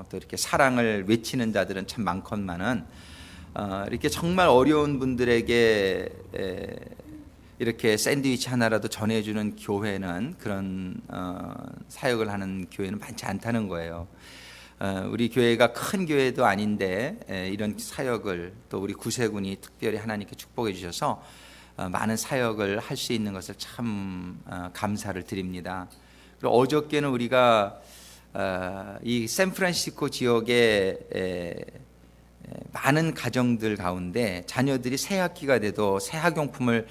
또 이렇게 사랑을 외치는 자들은 참 많건만은 이렇게 정말 어려운 분들에게 이렇게 샌드위치 하나라도 전해주는 교회는 그런 사역을 하는 교회는 많지 않다는 거예요. 우리 교회가 큰 교회도 아닌데 이런 사역을 또 우리 구세군이 특별히 하나님께 축복해 주셔서 많은 사역을 할 수 있는 것을 참 감사를 드립니다. 그리고 어저께는 우리가 이 샌프란시스코 지역에 많은 가정들 가운데 자녀들이 새 학기가 돼도 새 학용품을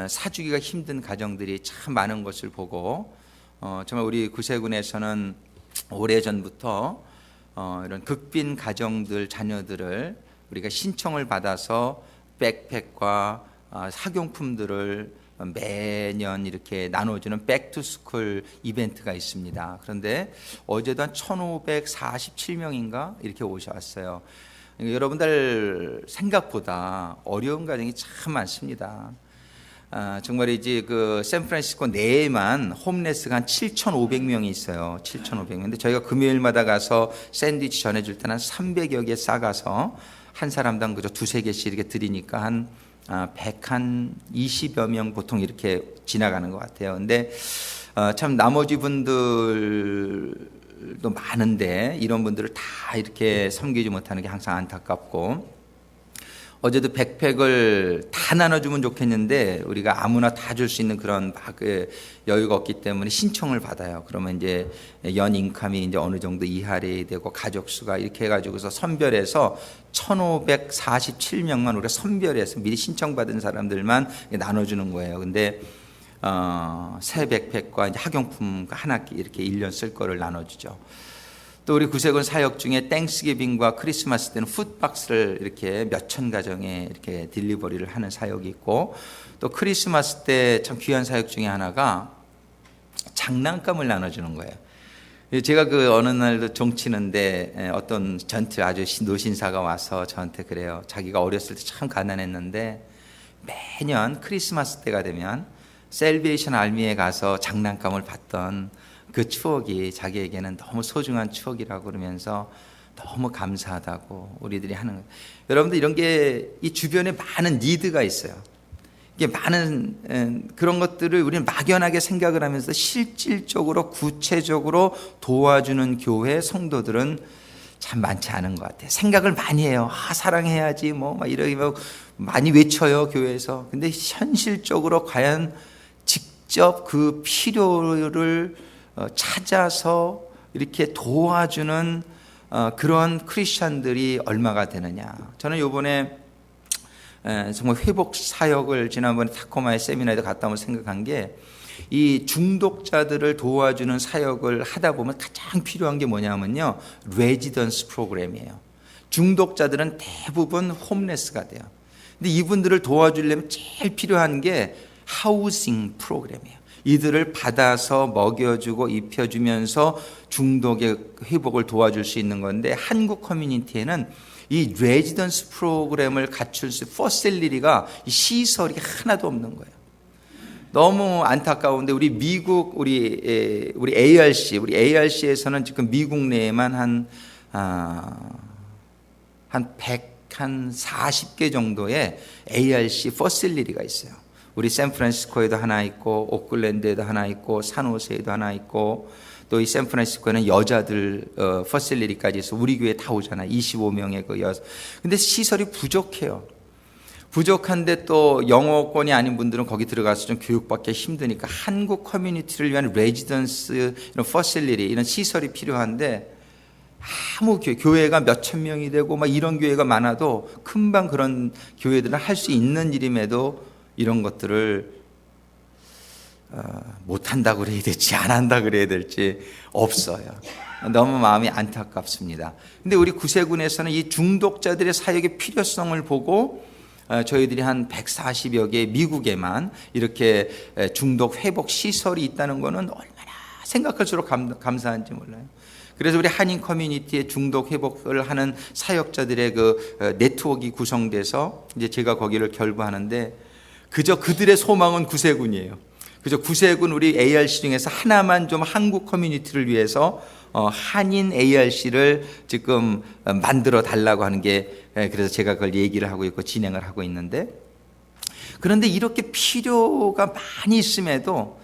사주기가 힘든 가정들이 참 많은 것을 보고 정말 우리 구세군에서는 오래전부터 이런 극빈 가정들 자녀들을 우리가 신청을 받아서 백팩과 학용품들을 매년 이렇게 나눠주는 백투스쿨 이벤트가 있습니다. 그런데 어제도 한 1547명인가 이렇게 오셔왔어요. 여러분들 생각보다 어려운 가정이 참 많습니다. 정말이지 그 샌프란시스코 내에만 홈레스가 한 7,500명이 있어요. 7,500명. 근데 저희가 금요일마다 가서 샌드위치 전해줄 때는 한 300여 개 싸가서 한 사람당 그저 두세 개씩 이렇게 드리니까 한 120여 명 보통 이렇게 지나가는 것 같아요. 근데 참 나머지 분들도 많은데 이런 분들을 다 이렇게 섬기지 못하는 게 항상 안타깝고, 어제도 백팩을 다 나눠주면 좋겠는데 우리가 아무나 다 줄 수 있는 그런 여유가 없기 때문에 신청을 받아요. 그러면 이제 연 인컴이 이제 어느 정도 이하래야 되고 가족 수가 이렇게 해가지고서 선별해서 1,547명만 우리가 선별해서 미리 신청받은 사람들만 나눠주는 거예요. 근데 새 백팩과 이제 학용품 한 학기 이렇게 1년 쓸 거를 나눠주죠. 또 우리 구세군 사역 중에 땡스기빙과 크리스마스 때는 푸드박스를 이렇게 몇천 가정에 이렇게 딜리버리를 하는 사역이 있고, 또 크리스마스 때 참 귀한 사역 중에 하나가 장난감을 나눠주는 거예요. 제가 그 어느 날도 종치는데 어떤 전트 아주 노신사가 와서 저한테 그래요. 자기가 어렸을 때 참 가난했는데 매년 크리스마스 때가 되면 셀베이션 알미에 가서 장난감을 받던 그 추억이 자기에게는 너무 소중한 추억이라고 그러면서 너무 감사하다고 우리들이 하는 거예요. 여러분들 이런 게 이 주변에 많은 니드가 있어요. 이게 많은 그런 것들을 우리는 막연하게 생각을 하면서 실질적으로 구체적으로 도와주는 교회 성도들은 참 많지 않은 것 같아요. 생각을 많이 해요. 사랑해야지 막 이러고 많이 외쳐요 교회에서. 근데 현실적으로 과연 직접 그 필요를 찾아서 이렇게 도와주는 그런 크리스천들이 얼마가 되느냐. 저는 이번에 정말 회복 사역을 지난번에 타코마의 세미나에도 갔다 오면 생각한 게, 이 중독자들을 도와주는 사역을 하다 보면 가장 필요한 게 뭐냐면요, 레지던스 프로그램이에요. 중독자들은 대부분 홈레스가 돼요. 근데 이분들을 도와주려면 제일 필요한 게 하우싱 프로그램이에요. 이들을 받아서 먹여주고 입혀주면서 중독의 회복을 도와줄 수 있는 건데, 한국 커뮤니티에는 이 레지던스 프로그램을 갖출 수 퍼실리티가 시설이 하나도 없는 거예요. 너무 안타까운데 우리 미국 우리 ARC에서는 지금 미국 내에만 한 140개 정도의 ARC 퍼실리티가 있어요. 우리 샌프란시스코에도 하나 있고, 오클랜드에도 하나 있고, 산호세에도 하나 있고, 또 이 샌프란시스코에는 여자들 퍼실리티까지 있어. 우리 교회 다 오잖아요. 25명의 그 여자. 근데 시설이 부족해요. 부족한데 또 영어권이 아닌 분들은 거기 들어가서 좀 교육받기 힘드니까 한국 커뮤니티를 위한 레지던스 이런 퍼실리티 이런 시설이 필요한데, 아무 교회가 몇천 명이 되고 막 이런 교회가 많아도 금방 그런 교회들은 할 수 있는 일임에도 이런 것들을 못한다고 그래야 될지 안 한다고 그래야 될지 없어요. 너무 마음이 안타깝습니다. 근데 우리 구세군에서는 이 중독자들의 사역의 필요성을 보고 저희들이 한 140여 개 미국에만 이렇게 중독 회복 시설이 있다는 것은 얼마나 생각할수록 감사한지 몰라요. 그래서 우리 한인 커뮤니티의 중독 회복을 하는 사역자들의 그 네트워크가 구성돼서 이제 제가 거기를 결부하는데, 그저 그들의 소망은 구세군이에요. 그저 구세군 우리 ARC 중에서 하나만 좀 한국 커뮤니티를 위해서 한인 ARC를 지금 만들어 달라고 하는 게, 그래서 제가 그걸 얘기를 하고 있고 진행을 하고 있는데, 그런데 이렇게 필요가 많이 있음에도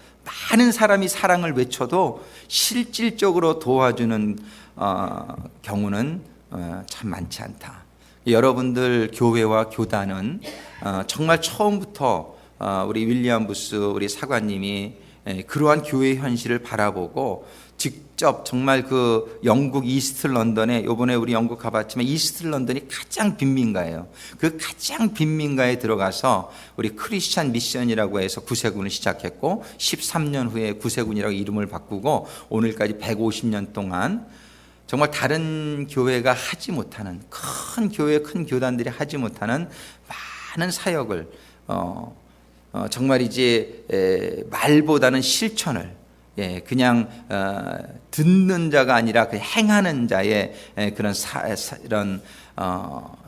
많은 사람이 사랑을 외쳐도 실질적으로 도와주는 경우는 참 많지 않다. 여러분들 교회와 교단은 정말 처음부터 우리 윌리엄 부스 우리 사관님이 그러한 교회 현실을 바라보고 직접 정말 그 영국 이스트 런던에, 요번에 우리 영국 가봤지만 이스트 런던이 가장 빈민가예요. 그 가장 빈민가에 들어가서 우리 크리스찬 미션이라고 해서 구세군을 시작했고 13년 후에 구세군이라고 이름을 바꾸고 오늘까지 150년 동안 정말 다른 교회가 하지 못하는, 큰 교회, 큰 교단들이 하지 못하는 많은 사역을 정말 이제 말보다는 실천을, 그냥 듣는 자가 아니라 그 행하는 자의 그런 이런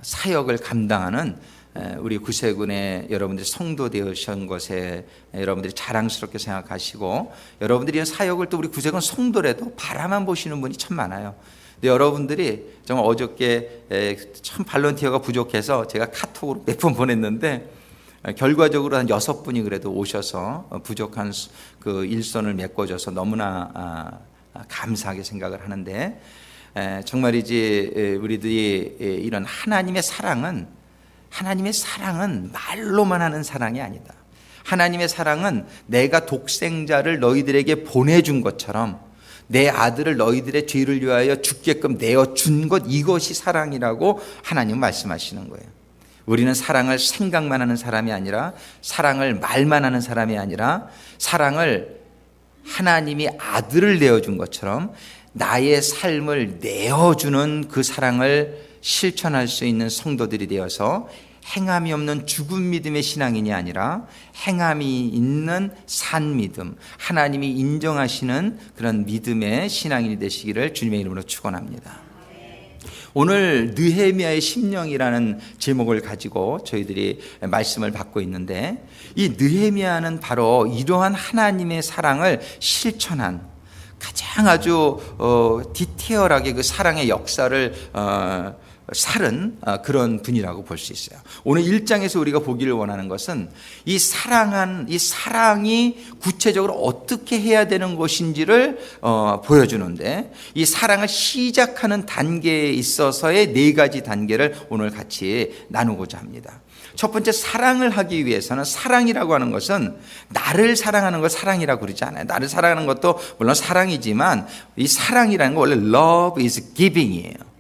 사역을 감당하는 우리 구세군의 여러분들이 성도 되으신 것에 여러분들이 자랑스럽게 생각하시고, 여러분들이 이런 사역을 또 우리 구세군 성도라도 바라만 보시는 분이 참 많아요. 근데 여러분들이 정말 어저께 참 발런티어가 부족해서 제가 카톡으로 몇 번 보냈는데 결과적으로 한 6분이 그래도 오셔서 부족한 그 일손을 메꿔줘서 너무나 감사하게 생각을 하는데, 정말이지 우리들이 이런 하나님의 사랑은 말로만 하는 사랑이 아니다. 하나님의 사랑은 내가 독생자를 너희들에게 보내준 것처럼 내 아들을 너희들의 죄를 위하여 죽게끔 내어준 것, 이것이 사랑이라고 하나님 말씀하시는 거예요. 우리는 사랑을 생각만 하는 사람이 아니라, 사랑을 말만 하는 사람이 아니라, 사랑을 하나님이 아들을 내어준 것처럼 나의 삶을 내어주는 그 사랑을 실천할 수 있는 성도들이 되어서 행함이 없는 죽은 믿음의 신앙인이 아니라 행함이 있는 산 믿음, 하나님이 인정하시는 그런 믿음의 신앙인이 되시기를 주님의 이름으로 축원합니다. 오늘 느헤미야의 심령이라는 제목을 가지고 저희들이 말씀을 받고 있는데, 이 느헤미야는 바로 이러한 하나님의 사랑을 실천한 가장 아주 디테일하게 그 사랑의 역사를 살은 그런 분이라고 볼 수 있어요. 오늘 1장에서 우리가 보기를 원하는 것은 이 사랑이 구체적으로 어떻게 해야 되는 것인지를 보여주는데, 이 사랑을 시작하는 단계에 있어서의 4가지 단계를 오늘 같이 나누고자 합니다. 첫 번째, 사랑을 하기 위해서는, 사랑이라고 하는 것은 나를 사랑하는 걸 사랑이라고 그러지 않아요. 나를 사랑하는 것도 물론 사랑이지만 이 사랑이라는 건 원래 love is giving이에요.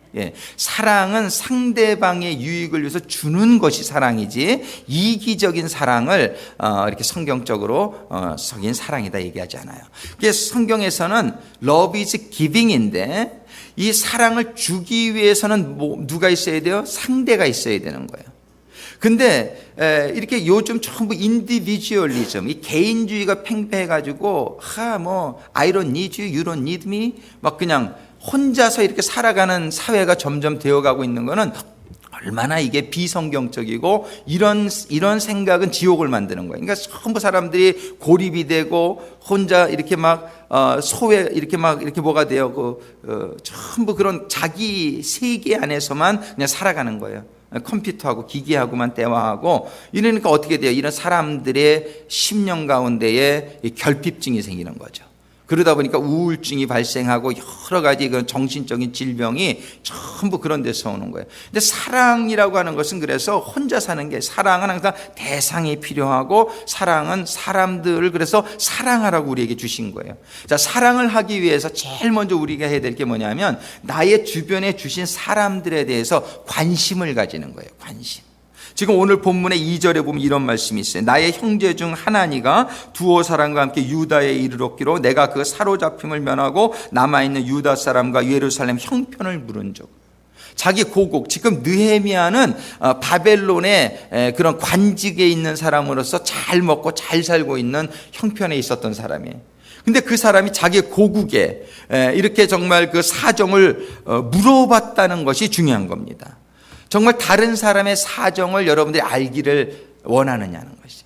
사랑은 상대방의 유익을 위해서 주는 것이 사랑이지, 이기적인 사랑을 이렇게 성경적으로 속인 사랑이다 얘기하지 않아요. 그래서 성경에서는 love is giving인데, 이 사랑을 주기 위해서는 누가 있어야 돼요? 상대가 있어야 되는 거예요. 근데 이렇게 요즘 전부 인디비주얼리즘, 이 개인주의가 팽배해가지고 I don't need you, you don't need me, 막 그냥 혼자서 이렇게 살아가는 사회가 점점 되어가고 있는 거는 얼마나 이게 비성경적이고, 이런 생각은 지옥을 만드는 거예요. 그러니까 전부 사람들이 고립이 되고 혼자 이렇게 막 소외 이렇게 뭐가 돼요. 전부 그런 자기 세계 안에서만 그냥 살아가는 거예요. 컴퓨터하고 기계하고만 대화하고 이러니까 어떻게 돼요? 이런 사람들의 심령 가운데에 결핍증이 생기는 거죠. 그러다 보니까 우울증이 발생하고 여러 가지 그런 정신적인 질병이 전부 그런 데서 오는 거예요. 근데 사랑이라고 하는 것은 그래서 혼자 사는 게, 사랑은 항상 대상이 필요하고, 사랑은 사람들을 그래서 사랑하라고 우리에게 주신 거예요. 자, 사랑을 하기 위해서 제일 먼저 우리가 해야 될 게 뭐냐면, 나의 주변에 주신 사람들에 대해서 관심을 가지는 거예요. 관심. 지금 오늘 본문의 2절에 보면 이런 말씀이 있어요. 나의 형제 중 하나니가 두어 사람과 함께 유다에 이르렀기로 내가 그 사로잡힘을 면하고 남아있는 유다 사람과 예루살렘 형편을 물은 적. 자기 고국, 지금 느헤미야는 바벨론의 그런 관직에 있는 사람으로서 잘 먹고 잘 살고 있는 형편에 있었던 사람이에요. 근데 그 사람이 자기 고국에 이렇게 정말 그 사정을 물어봤다는 것이 중요한 겁니다. 정말 다른 사람의 사정을 여러분들이 알기를 원하느냐는 것이.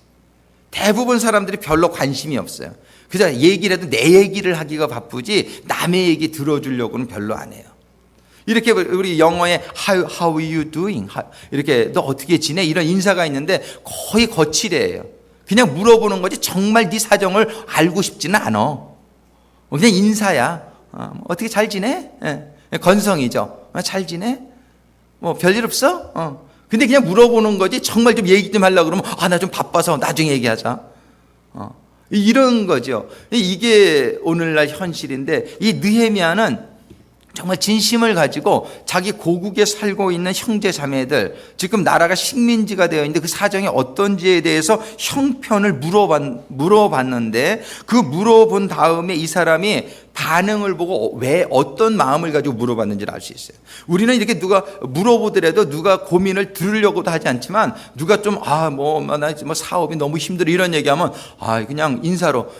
대부분 사람들이 별로 관심이 없어요. 그저 얘기를 해도 내 얘기를 하기가 바쁘지 남의 얘기 들어주려고는 별로 안 해요. 이렇게 우리 영어에 how are you doing? 이렇게 너 어떻게 지내? 이런 인사가 있는데 거의 거칠해요. 그냥 물어보는 거지 정말 네 사정을 알고 싶지는 않아. 그냥 인사야. 어떻게 잘 지내? 건성이죠. 잘 지내? 뭐 별일 없어? 근데 그냥 물어보는 거지 정말 좀 얘기 좀 하려고 그러면 나 좀 바빠서 나중에 얘기하자. 이런 거죠. 이게 오늘날 현실인데 이 느헤미야는 정말 진심을 가지고 자기 고국에 살고 있는 형제 자매들, 지금 나라가 식민지가 되어 있는데 그 사정이 어떤지에 대해서 형편을 물어봤는데 그 물어본 다음에 이 사람이 반응을 보고 왜 어떤 마음을 가지고 물어봤는지를 알 수 있어요. 우리는 이렇게 누가 물어보더라도 누가 고민을 들으려고도 하지 않지만 누가 좀 나 사업이 너무 힘들어 이런 얘기하면 그냥 인사로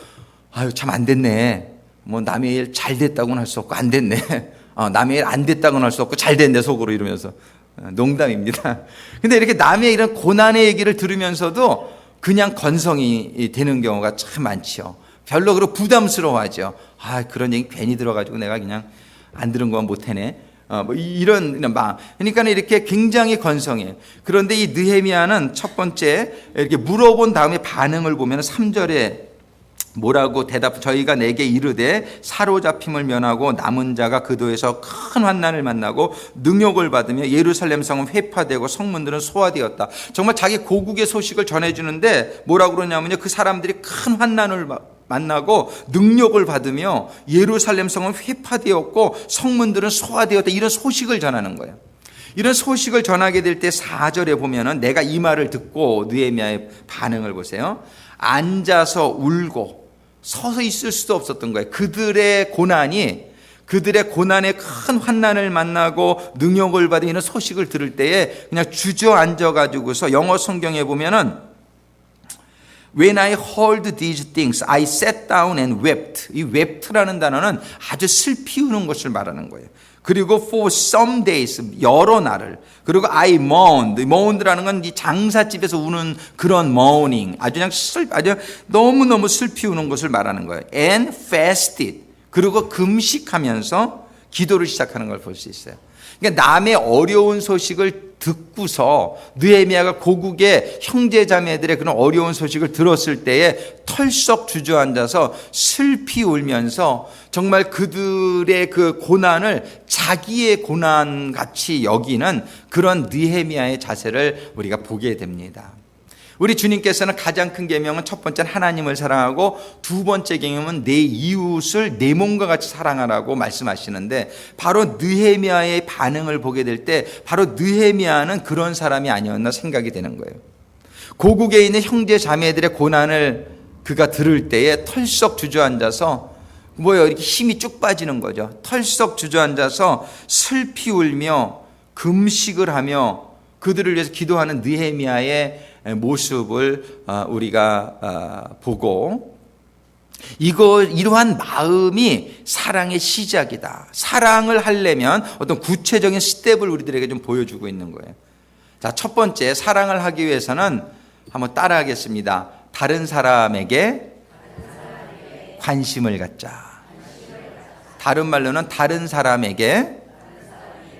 참 안 됐네. 뭐 남의 일 잘 됐다고는 할 수 없고 안 됐네. 남의 일 안 됐다고는 할 수 없고 잘 됐네 속으로 이러면서 농담입니다. 근데 이렇게 남의 이런 고난의 얘기를 들으면서도 그냥 건성이 되는 경우가 참 많죠. 별로 그렇고 부담스러워하죠. 그런 얘기 괜히 들어가지고 내가 그냥 안 들은 건 못하네. 뭐 이런 마음. 그러니까 이렇게 굉장히 건성해요. 그런데 이 느헤미야는 첫 번째 이렇게 물어본 다음에 반응을 보면 3절에 뭐라고 저희가 내게 이르되 사로잡힘을 면하고 남은 자가 그도에서 큰 환난을 만나고 능욕을 받으며 예루살렘 성은 회파되고 성문들은 소화되었다. 정말 자기 고국의 소식을 전해주는데 뭐라고 그러냐면요, 그 사람들이 큰 환난을 만나고 능욕을 받으며 예루살렘 성은 회파되었고 성문들은 소화되었다. 이런 소식을 전하는 거예요. 이런 소식을 전하게 될 때 4절에 보면은 내가 이 말을 듣고 느헤미야의 반응을 보세요. 앉아서 울고 서서 있을 수도 없었던 거예요. 그들의 고난에 큰 환난을 만나고 능욕을 받은 이런 소식을 들을 때에 그냥 주저앉아 가지고서 영어 성경에 보면은 When I heard these things, I sat down and wept. 이 wept라는 단어는 아주 슬피 우는 것을 말하는 거예요. 그리고 for some days, 여러 날을. 그리고 I mourned라는 건 이 장사집에서 우는 그런 mourning. 아주 너무너무 슬피 우는 것을 말하는 거예요. And fasted. 그리고 금식하면서 기도를 시작하는 걸 볼 수 있어요. 그러니까 남의 어려운 소식을 듣고서 느헤미야가 고국의 형제자매들의 그런 어려운 소식을 들었을 때에 털썩 주저앉아서 슬피 울면서 정말 그들의 그 고난을 자기의 고난같이 여기는 그런 느헤미야의 자세를 우리가 보게 됩니다. 우리 주님께서는 가장 큰 계명은 첫 번째는 하나님을 사랑하고 두 번째 계명은 내 이웃을 내 몸과 같이 사랑하라고 말씀하시는데 바로 느헤미야의 반응을 보게 될 때 바로 느헤미야는 그런 사람이 아니었나 생각이 되는 거예요. 고국에 있는 형제 자매들의 고난을 그가 들을 때에 털썩 주저앉아서 이렇게 힘이 쭉 빠지는 거죠. 털썩 주저앉아서 슬피 울며 금식을 하며 그들을 위해서 기도하는 느헤미야의 모습을 우리가 보고 이러한 마음이 사랑의 시작이다. 사랑을 하려면 어떤 구체적인 스텝을 우리들에게 좀 보여주고 있는 거예요. 자, 첫 번째 사랑을 하기 위해서는 한번 따라하겠습니다. 다른 사람에게 관심을 갖자. 다른 말로는 다른 사람에게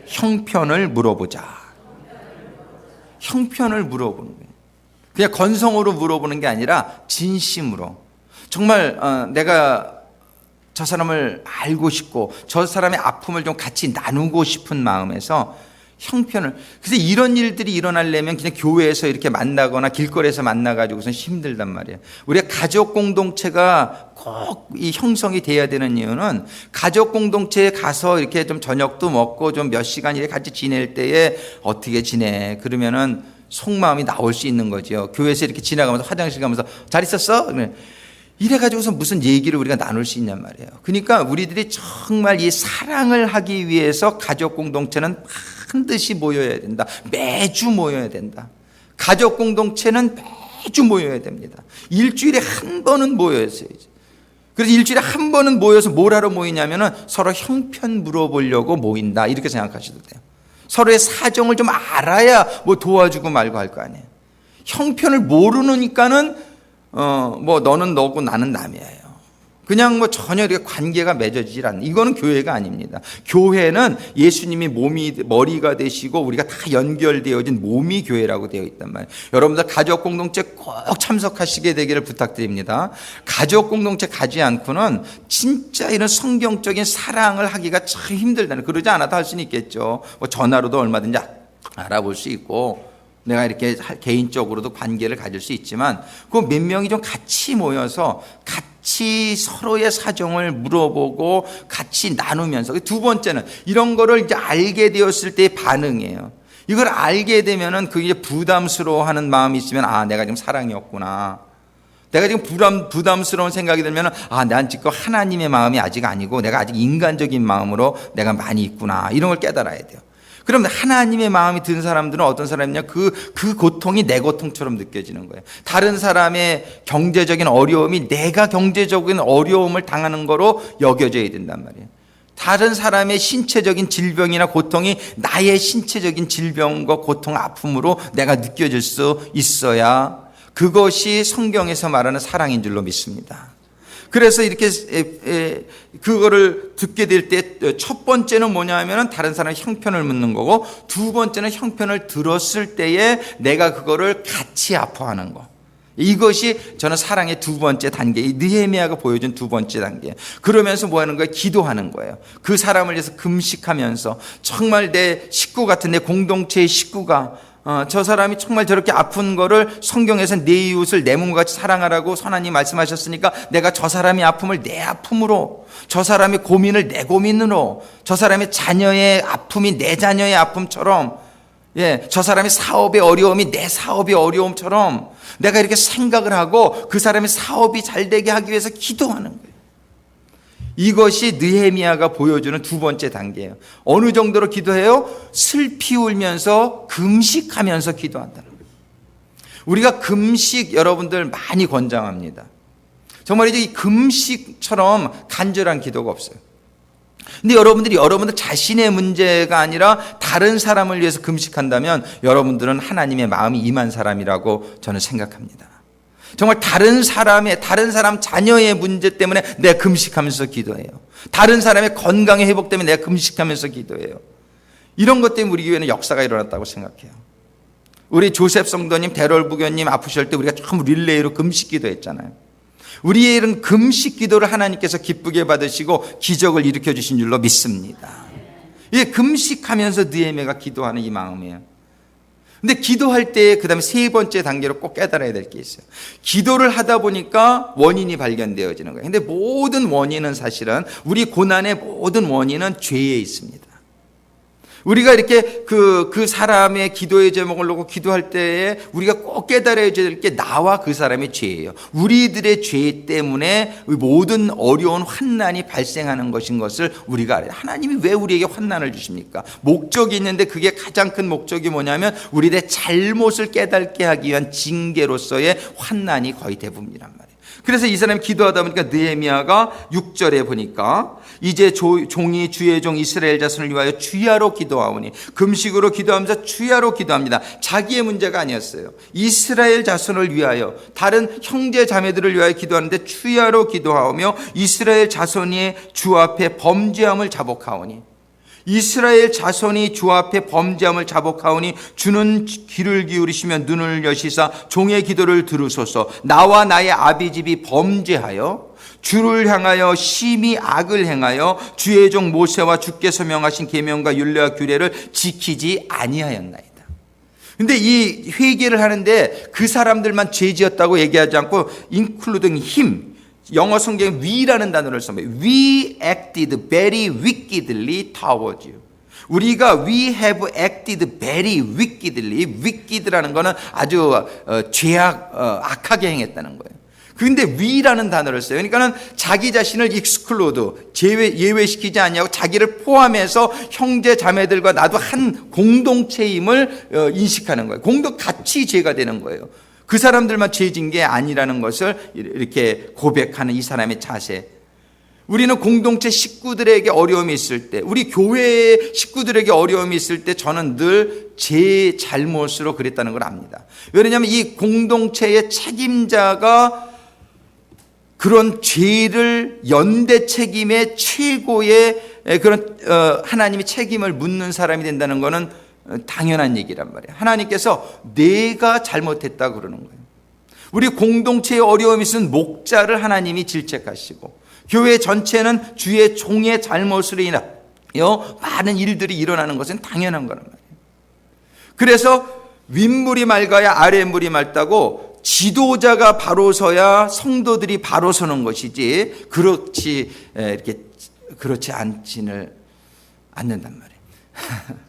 형편을 물어보자. 형편을 물어보는 거예요. 그냥 건성으로 물어보는 게 아니라 진심으로 정말 내가 저 사람을 알고 싶고 저 사람의 아픔을 좀 같이 나누고 싶은 마음에서 형편을. 그래서 이런 일들이 일어나려면 그냥 교회에서 이렇게 만나거나 길거리에서 만나가지고선 힘들단 말이에요. 우리가 가족 공동체가 꼭 이 형성이 돼야 되는 이유는 가족 공동체에 가서 이렇게 좀 저녁도 먹고 좀 몇 시간 이렇게 같이 지낼 때에 어떻게 지내? 그러면은 속마음이 나올 수 있는 거죠. 교회에서 이렇게 지나가면서 화장실 가면서 잘 있었어? 이래가지고서 무슨 얘기를 우리가 나눌 수 있냔 말이에요. 그러니까 우리들이 정말 이 사랑을 하기 위해서 가족 공동체는 반드시 모여야 된다. 매주 모여야 된다. 가족 공동체는 매주 모여야 됩니다. 일주일에 한 번은 모여야지. 그래서 일주일에 한 번은 모여서 뭘 하러 모이냐면은 서로 형편 물어보려고 모인다. 이렇게 생각하셔도 돼요. 서로의 사정을 좀 알아야 뭐 도와주고 말고 할 거 아니에요. 형편을 모르니까는 뭐 너는 너고 나는 남이에요. 그냥 뭐 전혀 이렇게 관계가 맺어지질 않는, 이거는 교회가 아닙니다. 교회는 예수님이 머리가 되시고 우리가 다 연결되어진 몸이 교회라고 되어 있단 말이에요. 여러분들 가족 공동체 꼭 참석하시게 되기를 부탁드립니다. 가족 공동체 가지 않고는 진짜 이런 성경적인 사랑을 하기가 참 힘들다는, 그러지 않아도 할 수는 있겠죠. 뭐 전화로도 얼마든지 알아볼 수 있고 내가 이렇게 개인적으로도 관계를 가질 수 있지만, 그 몇 명이 좀 같이 모여서 같이 서로의 사정을 물어보고 같이 나누면서, 두 번째는 이런 거를 이제 알게 되었을 때의 반응이에요. 이걸 알게 되면은 그게 부담스러워하는 마음이 있으면, 아, 내가 지금 사랑이 없구나. 내가 지금 부담스러운 생각이 들면, 아, 난 지금 하나님의 마음이 아직 아니고 내가 아직 인간적인 마음으로 내가 많이 있구나. 이런 걸 깨달아야 돼요. 그럼 하나님의 마음이 든 사람들은 어떤 사람이냐? 그 고통이 내 고통처럼 느껴지는 거예요. 다른 사람의 경제적인 어려움이 내가 경제적인 어려움을 당하는 거로 여겨져야 된단 말이에요. 다른 사람의 신체적인 질병이나 고통이 나의 신체적인 질병과 고통, 아픔으로 내가 느껴질 수 있어야 그것이 성경에서 말하는 사랑인 줄로 믿습니다. 그래서 이렇게 그거를 듣게 될 때 첫 번째는 뭐냐 하면 다른 사람의 형편을 묻는 거고, 두 번째는 형편을 들었을 때에 내가 그거를 같이 아파하는 거. 이것이 저는 사랑의 두 번째 단계, 느헤미야가 보여준 두 번째 단계. 그러면서 뭐 하는 거예요? 기도하는 거예요. 그 사람을 위해서 금식하면서, 정말 내 식구 같은, 내 공동체의 식구가 저 사람이 정말 저렇게 아픈 거를 성경에서 내 이웃을 내 몸과 같이 사랑하라고 하나님 말씀하셨으니까, 내가 저 사람의 아픔을 내 아픔으로, 저 사람의 고민을 내 고민으로, 저 사람의 자녀의 아픔이 내 자녀의 아픔처럼, 저 사람의 사업의 어려움이 내 사업의 어려움처럼 내가 이렇게 생각을 하고 그 사람의 사업이 잘 되게 하기 위해서 기도하는 거예요. 이것이 느헤미야가 보여주는 두 번째 단계예요. 어느 정도로 기도해요? 슬피 울면서 금식하면서 기도한다는 거예요. 우리가 금식 여러분들 많이 권장합니다. 정말 이제 이 금식처럼 간절한 기도가 없어요. 근데 여러분들 자신의 문제가 아니라 다른 사람을 위해서 금식한다면 여러분들은 하나님의 마음이 임한 사람이라고 저는 생각합니다. 정말 다른 사람 자녀의 문제 때문에 내가 금식하면서 기도해요. 다른 사람의 건강의 회복 때문에 내가 금식하면서 기도해요. 이런 것 때문에 우리 교회는 역사가 일어났다고 생각해요. 우리 조셉 성도님, 대롤 부교님 아프실 때 우리가 좀 릴레이로 금식 기도했잖아요. 우리의 이런 금식 기도를 하나님께서 기쁘게 받으시고 기적을 일으켜 주신 줄로 믿습니다. 이게 금식하면서 느헤미야가 기도하는 이 마음이에요. 근데 기도할 때 그다음에 세 번째 단계로 꼭 깨달아야 될 게 있어요. 기도를 하다 보니까 원인이 발견되어지는 거예요. 근데 모든 원인은 사실은, 우리 고난의 모든 원인은 죄에 있습니다. 우리가 이렇게 그 사람의 기도의 제목을 놓고 기도할 때에 우리가 꼭 깨달아야 될 게 나와 그 사람의 죄예요. 우리들의 죄 때문에 모든 어려운 환난이 발생하는 것인 것을 우리가 알아요. 하나님이 왜 우리에게 환난을 주십니까? 목적이 있는데 그게 가장 큰 목적이 뭐냐면 우리의 잘못을 깨닫게 하기 위한 징계로서의 환난이 거의 대부분이란 말이에요. 그래서 이 사람이 기도하다 보니까 느헤미야가 6절에 보니까 이제 종이 주의 종 이스라엘 자손을 위하여 주야로 기도하오니, 금식으로 기도하면서 주야로 기도합니다. 자기의 문제가 아니었어요. 이스라엘 자손을 위하여, 다른 형제 자매들을 위하여 기도하는데 주야로 기도하오며 이스라엘 자손이 주 앞에 범죄함을 자복하오니, 이스라엘 자손이 주 앞에 범죄함을 자복하오니 주는 귀를 기울이시며 눈을 여시사 종의 기도를 들으소서. 나와 나의 아비집이 범죄하여 주를 향하여 심히 악을 행하여 주의 종 모세와 주께서 명하신 계명과 율례와 규례를 지키지 아니하였나이다. 근데 이 회개를 하는데 그 사람들만 죄지었다고 얘기하지 않고 including him, 영어 성경에 we라는 단어를 써요. We acted very wickedly towards you. 우리가 we have acted very wickedly. wicked라는 거는 아주 악하게 행했다는 거예요. 그런데 we라는 단어를 써요. 그러니까는 자기 자신을 exclude, 예외시키지 않냐고 자기를 포함해서 형제 자매들과 나도 한 공동체임을 인식하는 거예요. 같이 죄가 되는 거예요. 그 사람들만 죄진 게 아니라는 것을 이렇게 고백하는 이 사람의 자세. 우리는 공동체 식구들에게 어려움이 있을 때, 우리 교회의 식구들에게 어려움이 있을 때 저는 늘 제 잘못으로 그랬다는 걸 압니다. 왜냐하면 이 공동체의 책임자가 그런 죄를 연대 책임의 최고의 그런 하나님이 책임을 묻는 사람이 된다는 것은 당연한 얘기란 말이에요. 하나님께서 내가 잘못했다 그러는 거예요. 우리 공동체에 어려움이 있으면 목자를 하나님이 질책하시고 교회 전체는 주의 종의 잘못으로 인하여 많은 일들이 일어나는 것은 당연한 거란 말이에요. 그래서 윗물이 맑아야 아랫물이 맑다고 지도자가 바로 서야 성도들이 바로 서는 것이지 그렇지 않지는 않는단 말이에요.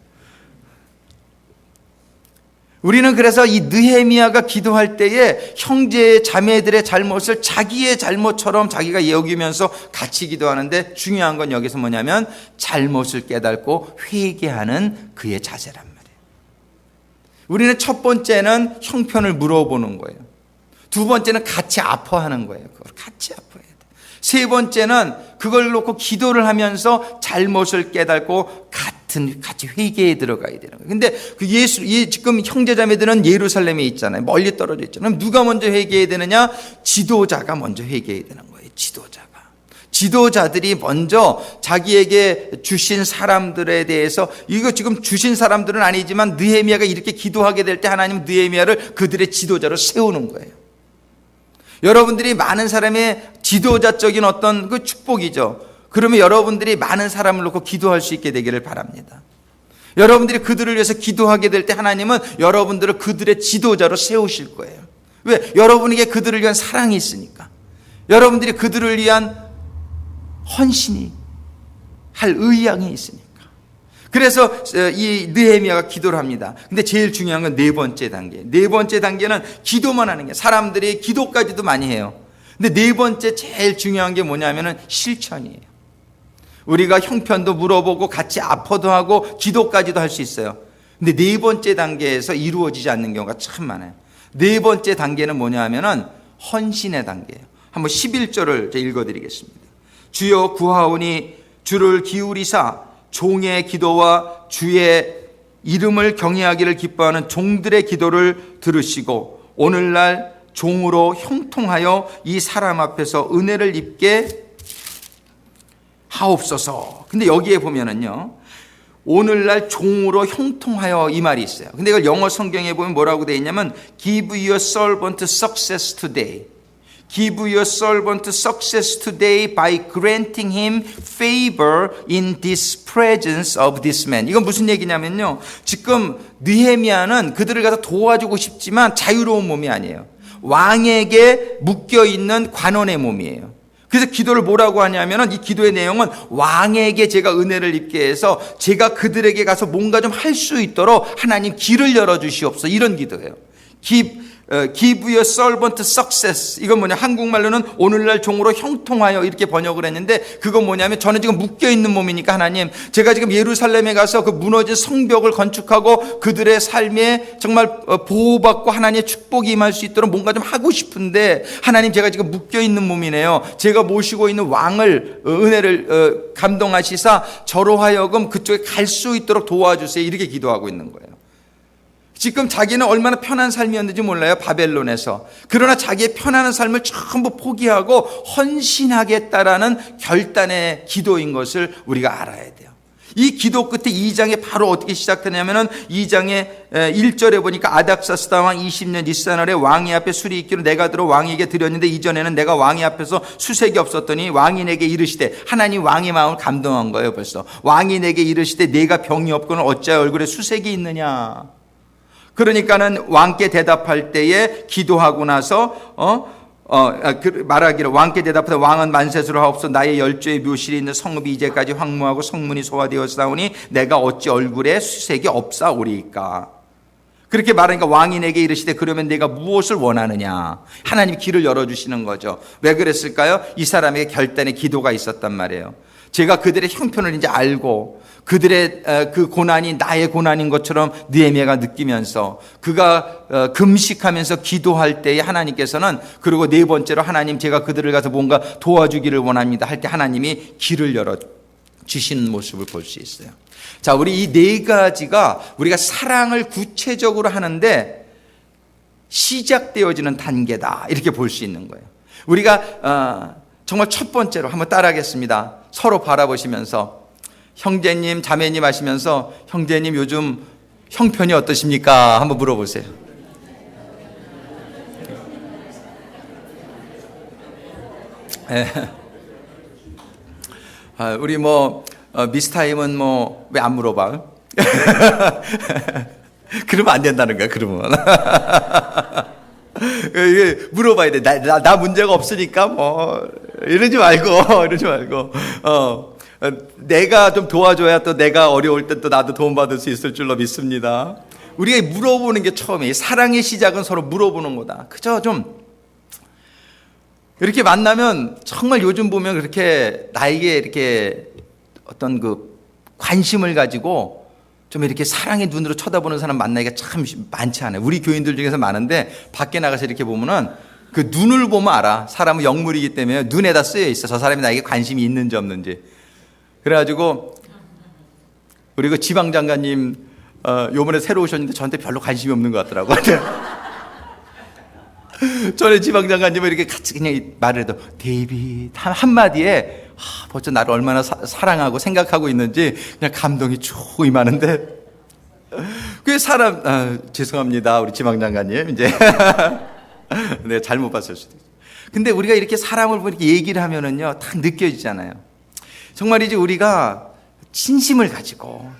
우리는 그래서 이 느헤미야가 기도할 때에 형제 자매들의 잘못을 자기의 잘못처럼 자기가 여기면서 같이 기도하는데 중요한 건 여기서 뭐냐면 잘못을 깨닫고 회개하는 그의 자세란 말이에요. 우리는 첫 번째는 형편을 물어보는 거예요. 두 번째는 같이 아파하는 거예요. 그걸 같이 아파해야 돼. 세 번째는 그걸 놓고 기도를 하면서 잘못을 깨닫고 같이 회개에 들어가야 되는 거예요. 근데 지금 형제자매들은 예루살렘에 있잖아요. 멀리 떨어져 있잖아요. 그럼 누가 먼저 회개해야 되느냐? 지도자가 먼저 회개해야 되는 거예요. 지도자들이 먼저 자기에게 주신 사람들에 대해서, 이거 지금 주신 사람들은 아니지만 느헤미야가 이렇게 기도하게 될 때 하나님은 느헤미야를 그들의 지도자로 세우는 거예요. 여러분들이 많은 사람의 지도자적인 어떤 그 축복이죠. 그러면 여러분들이 많은 사람을 놓고 기도할 수 있게 되기를 바랍니다. 여러분들이 그들을 위해서 기도하게 될 때 하나님은 여러분들을 그들의 지도자로 세우실 거예요. 왜? 여러분에게 그들을 위한 사랑이 있으니까. 여러분들이 그들을 위한 헌신이 할 의향이 있으니까. 그래서 이 느헤미야가 기도를 합니다. 근데 제일 중요한 건 네 번째 단계. 네 번째 단계는 기도만 하는 게, 사람들이 기도까지도 많이 해요. 근데 네 번째 제일 중요한 게 뭐냐면은 실천이에요. 우리가 형편도 물어보고 같이 아파도 하고 기도까지도 할 수 있어요. 근데 네 번째 단계에서 이루어지지 않는 경우가 참 많아요. 네 번째 단계는 뭐냐 하면은 헌신의 단계예요. 한번 11절을 읽어드리겠습니다. 주여 구하오니 주를 기울이사 종의 기도와 주의 이름을 경외하기를 기뻐하는 종들의 기도를 들으시고 오늘날 종으로 형통하여 이 사람 앞에서 은혜를 입게 하옵소서. 근데 여기에 보면은요, 오늘날 종으로 형통하여 이 말이 있어요. 근데 이걸 영어 성경에 보면 뭐라고 되어 있냐면 Give your servant success today. Give your servant success today by granting him favor in this presence of this man. 이건 무슨 얘기냐면요, 지금 느헤미야는 그들을 가서 도와주고 싶지만 자유로운 몸이 아니에요. 왕에게 묶여있는 관원의 몸이에요. 그래서 기도를 뭐라고 하냐면은, 이 기도의 내용은 왕에게 제가 은혜를 입게 해서 제가 그들에게 가서 뭔가 좀 할 수 있도록 하나님 길을 열어주시옵소서, 이런 기도예요. Give your servant success. 이건 뭐냐, 한국말로는 오늘날 종으로 형통하여 이렇게 번역을 했는데, 그건 뭐냐면 저는 지금 묶여있는 몸이니까 하나님, 제가 지금 예루살렘에 가서 그 무너진 성벽을 건축하고 그들의 삶에 정말 보호받고 하나님의 축복이 임할 수 있도록 뭔가 좀 하고 싶은데, 하나님 제가 지금 묶여있는 몸이네요. 제가 모시고 있는 왕을 은혜를 감동하시사 저로 하여금 그쪽에 갈 수 있도록 도와주세요, 이렇게 기도하고 있는 거예요. 지금 자기는 얼마나 편한 삶이었는지 몰라요, 바벨론에서. 그러나 자기의 편안한 삶을 전부 포기하고 헌신하겠다라는 결단의 기도인 것을 우리가 알아야 돼요. 이 기도 끝에 2장에 바로 어떻게 시작되냐면은 2장의 1절에 보니까 아닥사스다 왕 20년 니산월에 왕이 앞에 술이 있기로 내가 들어 왕에게 드렸는데 이전에는 내가 왕이 앞에서 수색이 없었더니 왕이 내게 이르시되, 하나님 왕의 마음을 감동한 거예요. 벌써 왕이 내게 이르시되 내가 병이 없고는 어찌하여 얼굴에 수색이 있느냐. 그러니까는 왕께 대답할 때에 기도하고 나서 말하기를, 왕께 대답하되 왕은 만세스로 하옵소. 나의 열조의 묘실이 있는 성읍이 이제까지 황무하고 성문이 소화되었사오니 내가 어찌 얼굴에 수색이 없사오리까. 그렇게 말하니까 왕이 내게 이르시되 그러면 내가 무엇을 원하느냐. 하나님이 길을 열어주시는 거죠. 왜 그랬을까요? 이 사람에게 결단의 기도가 있었단 말이에요. 제가 그들의 형편을 이제 알고 그들의 그 고난이 나의 고난인 것처럼 느헤미야가 느끼면서 그가 금식하면서 기도할 때에 하나님께서는, 그리고 네 번째로 하나님 제가 그들을 가서 뭔가 도와주기를 원합니다 할 때 하나님이 길을 열어 주시는 모습을 볼 수 있어요. 자, 우리 이 네 가지가 우리가 사랑을 구체적으로 하는데 시작되어지는 단계다, 이렇게 볼 수 있는 거예요. 우리가 정말 첫 번째로 한번 따라하겠습니다. 서로 바라보시면서 형제님, 자매님 하시면서 형제님 요즘 형편이 어떠십니까? 한번 물어보세요. 우리 미스타임은 왜 안 물어봐? 그러면 안 된다는 거야, 그러면. 물어봐야 돼. 나 문제가 없으니까 이러지 말고. 내가 좀 도와줘야 또 내가 어려울 때 또 나도 도움받을 수 있을 줄로 믿습니다. 우리가 물어보는 게 처음이에요. 사랑의 시작은 서로 물어보는 거다. 그죠? 좀 이렇게 만나면 정말 요즘 보면 그렇게 나에게 이렇게 어떤 그 관심을 가지고 좀 이렇게 사랑의 눈으로 쳐다보는 사람 만나기가 참 많지 않아요. 우리 교인들 중에서 많은데 밖에 나가서 이렇게 보면은 그 눈을 보면 알아. 사람은 영물이기 때문에 눈에다 쓰여 있어. 저 사람이 나에게 관심이 있는지 없는지. 그래가지고 우리 그 지방장관님 요번에 새로 오셨는데 저한테 별로 관심이 없는 것 같더라고. 전에 지방장관님은 이렇게 같이 그냥 말을 해도 데이빗 한마디에 벌써 나를 얼마나 사랑하고 생각하고 있는지 그냥 감동이 쭉 임하는데, 그 사람 죄송합니다 우리 지방장관님, 이제 네, 잘못 봤을 수도 있어요. 근데 우리가 이렇게 사람을 이렇게 얘기를 하면은요 딱 느껴지잖아요. 정말 이제 우리가 진심을 가지고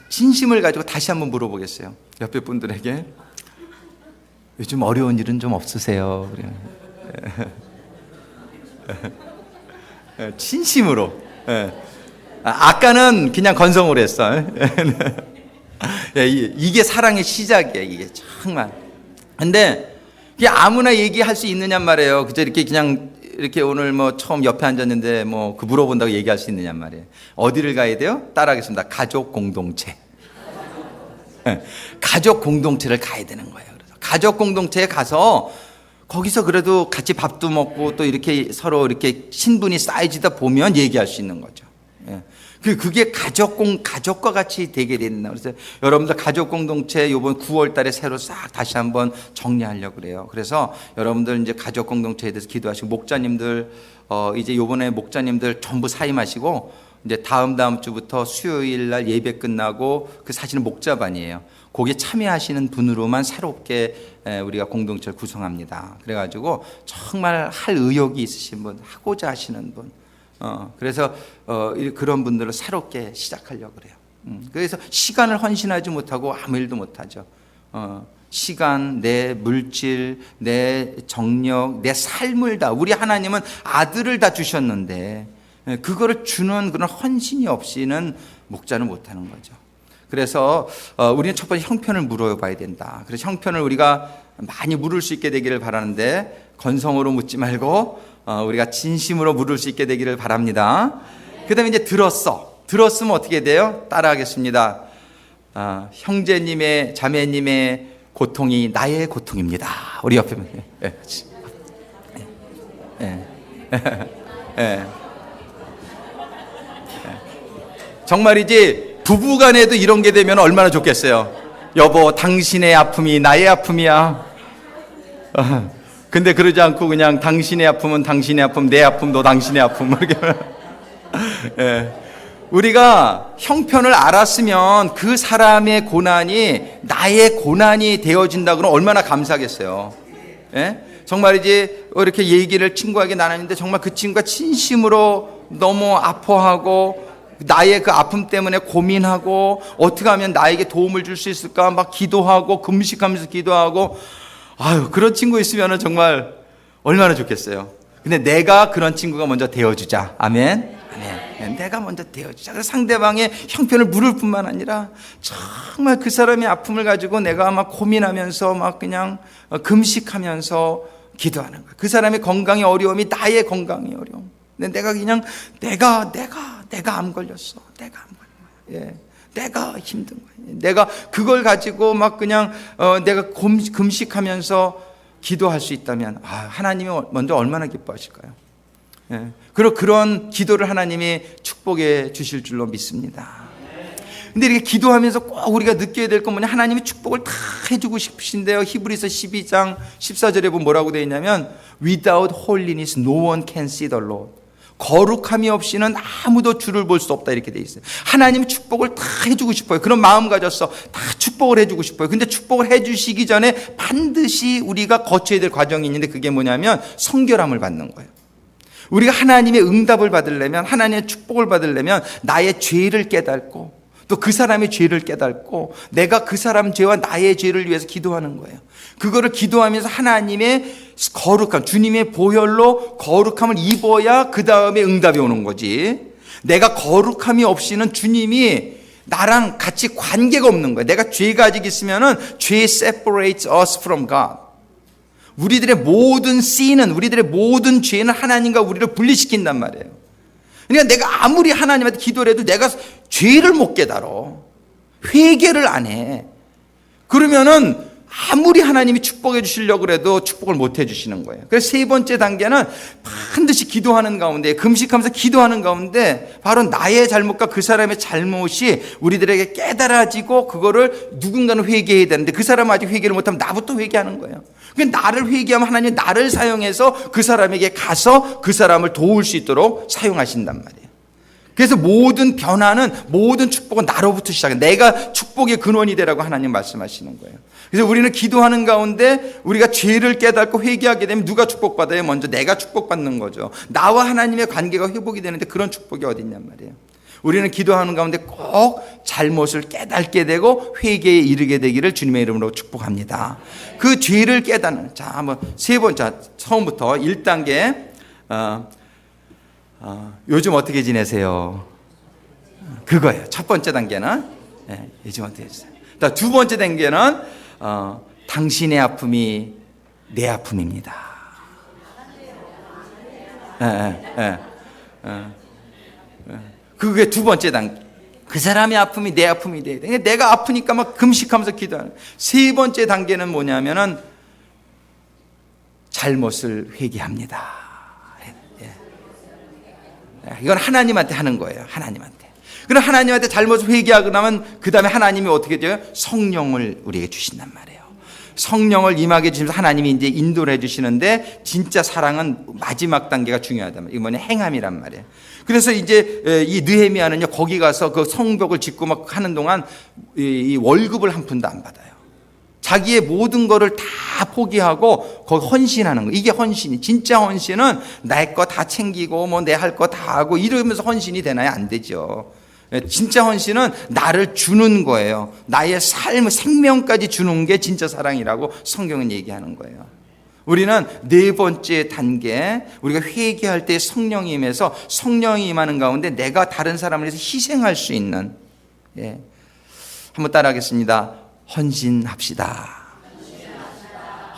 다시 한번 물어보겠어요. 옆에 분들에게 요즘 어려운 일은 좀 없으세요? 진심으로. 아까는 그냥 건성으로 했어. 이게 사랑의 시작이에요, 이게 정말. 근데 이게 아무나 얘기할 수 있느냔 말이에요. 그저 이렇게 오늘 처음 옆에 앉았는데 그 물어본다고 얘기할 수 있느냔 말이에요. 어디를 가야 돼요? 따라하겠습니다. 가족 공동체. 가족 공동체를 가야 되는 거예요. 그래서 가족 공동체에 가서 거기서 그래도 같이 밥도 먹고 또 이렇게 서로 이렇게 신분이 쌓여지다 보면 얘기할 수 있는 거죠. 그게 가족과 같이 되게 된다. 그래서 여러분들 가족 공동체 이번 9월 달에 새로 싹 다시 한번 정리하려고 그래요. 그래서 여러분들 이제 가족 공동체에 대해서 기도하시고, 목자님들 이제 요번에 목자님들 전부 사임하시고 이제 다음 주부터 수요일 날 예배 끝나고 그 사실은 목자반이에요. 거기에 참여하시는 분으로만 새롭게 우리가 공동체를 구성합니다. 그래가지고 정말 할 의욕이 있으신 분, 하고자 하시는 분, 그래서 그런 분들을 새롭게 시작하려고 그래요. 그래서 시간을 헌신하지 못하고 아무 일도 못하죠. 시간, 내 물질, 내 정력, 내 삶을 다, 우리 하나님은 아들을 다 주셨는데 그거를 주는 그런 헌신이 없이는 목자는 못하는 거죠. 그래서 우리는 첫 번째 형편을 물어봐야 된다. 그래서 형편을 우리가 많이 물을 수 있게 되기를 바라는데, 건성으로 묻지 말고 우리가 진심으로 물을 수 있게 되기를 바랍니다. 그 다음에 이제 들었으면 어떻게 돼요? 따라하겠습니다. 형제님의, 자매님의 고통이 나의 고통입니다. 우리 옆에 정말이지, 부부간에도 이런 게 되면 얼마나 좋겠어요. 여보, 당신의 아픔이 나의 아픔이야. 근데 그러지 않고 그냥 당신의 아픔은 당신의 아픔, 내 아픔도 당신의 아픔. 우리가 형편을 알았으면 그 사람의 고난이 나의 고난이 되어진다 그러면 얼마나 감사하겠어요. 정말이지, 이렇게 얘기를 친구에게 나눴는데 정말 그 친구가 진심으로 너무 아파하고 나의 그 아픔 때문에 고민하고 어떻게 하면 나에게 도움을 줄 수 있을까 막 기도하고 금식하면서 기도하고, 그런 친구 있으면 정말 얼마나 좋겠어요. 근데 내가 그런 친구가 먼저 되어주자. 아멘. 아멘. 내가 먼저 되어주자. 그래서 상대방의 형편을 물을 뿐만 아니라 정말 그 사람의 아픔을 가지고 내가 막 고민하면서 막 그냥 금식하면서 기도하는 거예요. 그 사람의 건강의 어려움이 나의 건강의 어려움. 근데 내가 그냥 내가 내가 암 걸렸어. 내가 암 걸린 거야. 예. 내가 힘든 거야. 내가 그걸 가지고 막 그냥 내가 금식하면서 기도할 수 있다면 하나님이 먼저 얼마나 기뻐하실까요? 예. 그리고 그런 기도를 하나님이 축복해 주실 줄로 믿습니다. 근데 이렇게 기도하면서 꼭 우리가 느껴야 될 건 뭐냐? 하나님이 축복을 다 해주고 싶으신데요. 히브리서 12장 14절에 보면 뭐라고 되어 있냐면 Without holiness no one can see the Lord. 거룩함이 없이는 아무도 주를 볼 수 없다 이렇게 되어 있어요. 하나님은 축복을 다 해주고 싶어요. 그런 마음 가졌어. 다 축복을 해주고 싶어요. 근데 축복을 해주시기 전에 반드시 우리가 거쳐야 될 과정이 있는데 그게 뭐냐면 성결함을 받는 거예요. 우리가 하나님의 응답을 받으려면 하나님의 축복을 받으려면 나의 죄를 깨닫고 또 그 사람의 죄를 깨닫고 내가 그 사람 죄와 나의 죄를 위해서 기도하는 거예요. 그거를 기도하면서 하나님의 거룩함, 주님의 보혈로 거룩함을 입어야 그 다음에 응답이 오는 거지. 내가 거룩함이 없이는 주님이 나랑 같이 관계가 없는 거예요. 내가 죄가 아직 있으면은 죄 separates us from God. 우리들의 모든 sin은, 우리들의 모든 죄는 하나님과 우리를 분리시킨단 말이에요. 그러니까 내가 아무리 하나님한테 기도를 해도 내가 죄를 못 깨달아. 회개를 안 해. 그러면은 아무리 하나님이 축복해 주시려고 해도 축복을 못 해 주시는 거예요. 그래서 세 번째 단계는 반드시 기도하는 가운데, 금식하면서 기도하는 가운데 바로 나의 잘못과 그 사람의 잘못이 우리들에게 깨달아지고 그거를 누군가는 회개해야 되는데 그 사람은 아직 회개를 못하면 나부터 회개하는 거예요. 그러니까 나를 회개하면 하나님이 나를 사용해서 그 사람에게 가서 그 사람을 도울 수 있도록 사용하신단 말이에요. 그래서 모든 변화는, 모든 축복은 나로부터 시작해. 내가 축복의 근원이 되라고 하나님 말씀하시는 거예요. 그래서 우리는 기도하는 가운데 우리가 죄를 깨닫고 회개하게 되면 누가 축복받아요? 먼저 내가 축복받는 거죠. 나와 하나님의 관계가 회복이 되는데 그런 축복이 어디 있냔 말이에요. 우리는 기도하는 가운데 꼭 잘못을 깨닫게 되고 회개에 이르게 되기를 주님의 이름으로 축복합니다. 그 죄를 깨닫는, 자, 한번 세 번째, 처음부터 1단계, 요즘 어떻게 지내세요? 그거예요. 첫 번째 단계는 요즘 어떻게 지내세요? 두 번째 단계는 당신의 아픔이 내 아픔입니다. 그게 두 번째 단계. 그 사람의 아픔이 내 아픔이 돼. 내가 아프니까 막 금식하면서 기도하는. 세 번째 단계는 뭐냐면은 잘못을 회개합니다. 이건 하나님한테 하는 거예요. 하나님한테. 그럼 하나님한테 잘못을 회개하고 나면 그 다음에 하나님이 어떻게 돼요? 성령을 우리에게 주신단 말이에요. 성령을 임하게 주시면서 하나님이 이제 인도를 해주시는데 진짜 사랑은 마지막 단계가 중요하단 말이에요. 이거 뭐냐? 행함이란 말이에요. 그래서 이제 이 느헤미야는요 거기 가서 그 성벽을 짓고 막 하는 동안 이 월급을 한 푼도 안 받아요. 자기의 모든 거를 다 포기하고 거기 헌신하는 거. 이게 헌신이. 진짜 헌신은 내 거 다 챙기고 뭐 내 할 거 다 하고 이러면서 헌신이 되나요? 안 되죠. 진짜 헌신은 나를 주는 거예요. 나의 삶, 생명까지 주는 게 진짜 사랑이라고 성경은 얘기하는 거예요. 우리는 네 번째 단계, 우리가 회개할 때 성령이 임해서 성령이 임하는 가운데 내가 다른 사람을 위해서 희생할 수 있는, 한번 따라하겠습니다. 헌신합시다.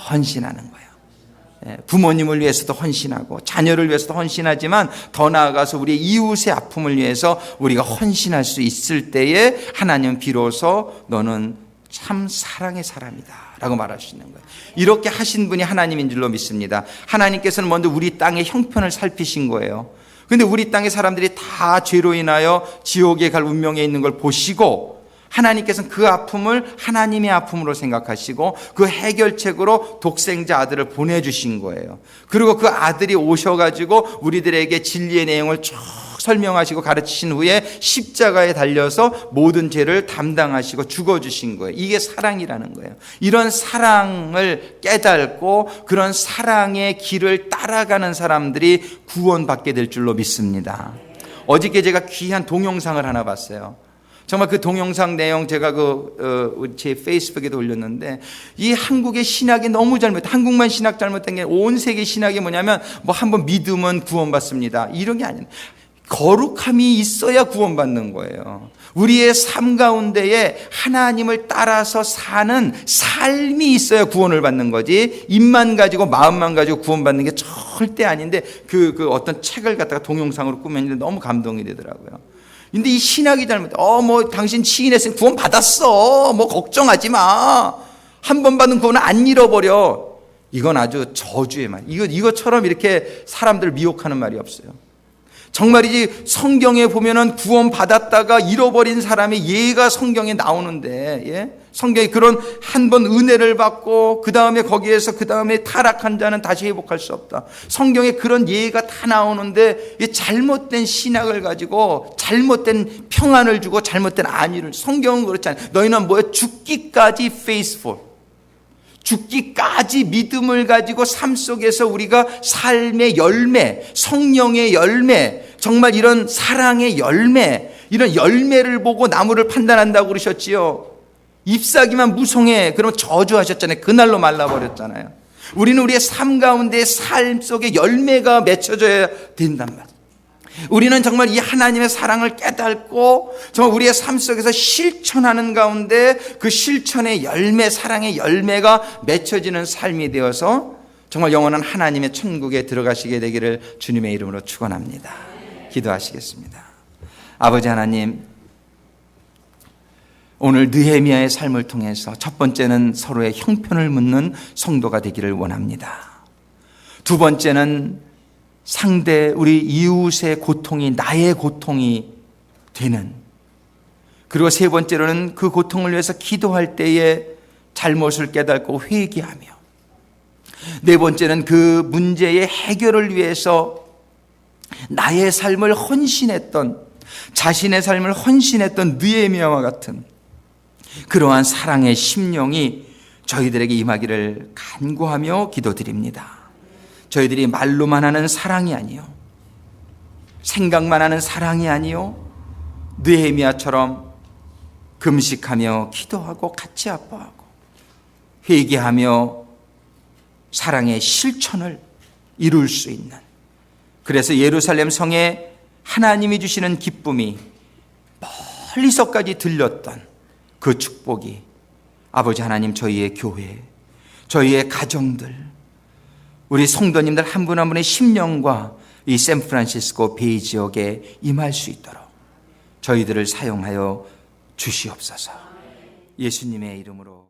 헌신하는 거예요. 부모님을 위해서도 헌신하고 자녀를 위해서도 헌신하지만 더 나아가서 우리 이웃의 아픔을 위해서 우리가 헌신할 수 있을 때에 하나님은 비로소 너는 참 사랑의 사람이다 라고 말할 수 있는 거예요. 이렇게 하신 분이 하나님인 줄로 믿습니다. 하나님께서는 먼저 우리 땅의 형편을 살피신 거예요. 그런데 우리 땅의 사람들이 다 죄로 인하여 지옥에 갈 운명에 있는 걸 보시고 하나님께서는 그 아픔을 하나님의 아픔으로 생각하시고 그 해결책으로 독생자 아들을 보내주신 거예요. 그리고 그 아들이 오셔가지고 우리들에게 진리의 내용을 쭉 설명하시고 가르치신 후에 십자가에 달려서 모든 죄를 담당하시고 죽어주신 거예요. 이게 사랑이라는 거예요. 이런 사랑을 깨닫고 그런 사랑의 길을 따라가는 사람들이 구원받게 될 줄로 믿습니다. 어저께 제가 귀한 동영상을 하나 봤어요. 정말 그 동영상 내용 제가 제 페이스북에도 올렸는데 이 한국의 신학이 너무 한국만 신학 잘못된 게 온 세계 신학이 뭐냐면 뭐 한번 믿으면 구원받습니다. 이런 게 아니에요. 거룩함이 있어야 구원받는 거예요. 우리의 삶 가운데에 하나님을 따라서 사는 삶이 있어야 구원을 받는 거지, 입만 가지고 마음만 가지고 구원받는 게 절대 아닌데, 그 어떤 책을 갖다가 동영상으로 꾸몄는데 너무 감동이 되더라고요. 근데 이 신학이 잘못돼. 당신 시인했으니 구원 받았어. 걱정하지 마. 한 번 받은 구원은 안 잃어버려. 이건 아주 저주의 말. 이것처럼 이렇게 사람들을 미혹하는 말이 없어요. 정말이지, 성경에 보면은 구원 받았다가 잃어버린 사람의 예가 성경에 나오는데, 예? 성경에 그런 한 번 은혜를 받고 그 다음에 거기에서 그 다음에 타락한 자는 다시 회복할 수 없다. 성경에 그런 예가 다 나오는데, 이 잘못된 신학을 가지고 잘못된 평안을 주고 잘못된 안위를, 성경은 그렇지 않아요. 너희는 뭐야? 죽기까지 faithful. 죽기까지 믿음을 가지고 삶 속에서 우리가 삶의 열매, 성령의 열매, 정말 이런 사랑의 열매, 이런 열매를 보고 나무를 판단한다고 그러셨지요. 잎사귀만 무성해. 그러면 저주하셨잖아요. 그날로 말라버렸잖아요. 우리는 우리의 삶 가운데 삶 속에 열매가 맺혀져야 된단 말이에요. 우리는 정말 이 하나님의 사랑을 깨닫고 정말 우리의 삶 속에서 실천하는 가운데 그 실천의 열매, 사랑의 열매가 맺혀지는 삶이 되어서 정말 영원한 하나님의 천국에 들어가시게 되기를 주님의 이름으로 축원합니다. 기도하시겠습니다. 아버지 하나님, 오늘 느헤미야의 삶을 통해서 첫 번째는 서로의 형편을 묻는 성도가 되기를 원합니다. 두 번째는 상대 우리 이웃의 고통이 나의 고통이 되는, 그리고 세 번째로는 그 고통을 위해서 기도할 때에 잘못을 깨닫고 회개하며, 네 번째는 그 문제의 해결을 위해서 나의 삶을 헌신했던, 자신의 삶을 헌신했던 느헤미야와 같은 그러한 사랑의 심령이 저희들에게 임하기를 간구하며 기도드립니다. 저희들이 말로만 하는 사랑이 아니요, 생각만 하는 사랑이 아니요, 느헤미야처럼 금식하며 기도하고 같이 아파하고 회개하며 사랑의 실천을 이룰 수 있는, 그래서 예루살렘 성에 하나님이 주시는 기쁨이 멀리서까지 들렸던 그 축복이 아버지 하나님, 저희의 교회, 저희의 가정들, 우리 성도님들 한 분 한 분의 심령과 이 샌프란시스코 베이 지역에 임할 수 있도록 저희들을 사용하여 주시옵소서. 예수님의 이름으로.